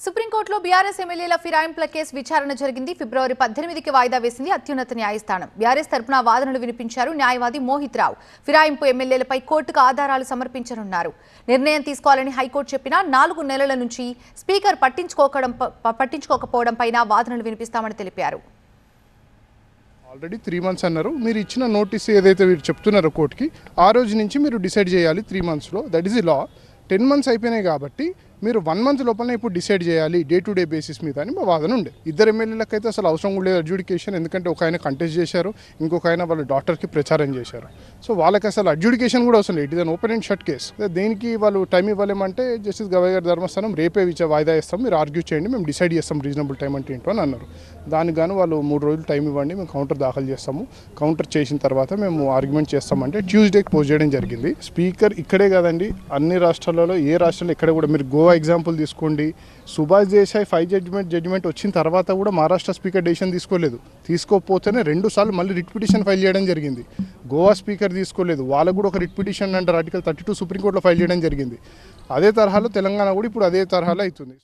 సుప్రీంకోర్టులో బీఆర్ఎస్ ఎమ్మెల్యేల ఫిరాయింపుల కేసు విచారణ జరిగింది. ఫిబ్రవరి 18కి వాయిదా వేసింది అత్యున్నత న్యాయస్థానం. బీఆర్ఎస్ తరపున వాదనలు వినిపించారు న్యాయవాది మోహిత్ రావు. ఫిరాయింపు ఎమ్మెల్యేలపై కోర్టుకు ఆధారాలు సమర్పించనున్నారు. నిర్ణయం తీసుకోవాలని హైకోర్టు చెప్పినా 4 నెలల నుంచి స్పీకర్ పట్టించుకోకపోవడం పైన వాదనలు వినిపిస్తామని తెలిపారు. ఆల్రెడీ 3 months అన్నారు. మీరు ఇచ్చిన నోటీస్ ఏదైతే మీరు చెప్తున్నారో కోర్టుకి, ఆ రోజు నుంచి మీరు డిసైడ్ చేయాలి 3 monthsలో. That is the law. 10 months అయిపోయినాయి కాబట్టి మీరు 1 month లోపలనే ఇప్పుడు డిసైడ్ చేయాలి డే టు డే బేసిస్ మీద అని మా వాదన ఉండే. ఇద్దరు ఎమ్మెల్యేలకు అయితే అసలు అవసరం కూడా లేదు అడ్జుడికేషన్. ఎందుకంటే ఒక ఆయన కంటెస్ట్ చేశారు, ఇంకొక ఆయన వాళ్ళ డాక్టర్కి ప్రచారం చేశారు. సో వాళ్ళకి అసలు అడ్జుడికేషన్ కూడా అవసరం లేదు. It is an open and shut case. దేనికి వాళ్ళు టైం ఇవ్వలేమంటే జస్టిస్ గవై గారి ధర్మస్థానం రేపే వాయిదా ఇస్తాం, మీరు ఆర్గ్యూ చేయండి, మేము డిసైడ్ చేస్తాం రీజనబుల్ టైం అంటే ఏంటో అని అన్నారు. దానికి గాను వాళ్ళు 3 రోజులు టైం ఇవ్వండి, మేము కౌంటర్ దాఖలు చేస్తాము, కౌంటర్ చేసిన తర్వాత మేము ఆర్గ్యుమెంట్ చేస్తామంటే ట్యూస్డేకి పోస్ట్ చేయడం జరిగింది. స్పీకర్ ఇక్కడే కాదండి, అన్ని రాష్ట్రాలలో ఏ రాష్ట్రంలో ఎక్కడ కూడా మీరు గోవా ఎగ్జాంపుల్ తీసుకోండి. సుభాష్ దేశాయ్ 5 జడ్జిమెంట్ వచ్చిన తర్వాత కూడా మహారాష్ట్ర స్పీకర్ డెసిషన్ తీసుకోకపోతేనే 2 సార్లు మళ్ళీ రిట్ పిటిషన్ ఫైల్ చేయడం జరిగింది. గోవా స్పీకర్ తీసుకోలేదు, వాళ్ళకు కూడా ఒక రిట్ పిటిషన్ అంటారు ఆర్టికల్ 32 సుప్రీంకోర్టులో ఫైల్ చేయడం జరిగింది. అదే తరహాలో తెలంగాణ కూడా ఇప్పుడు అదే తరహాలో అవుతుంది.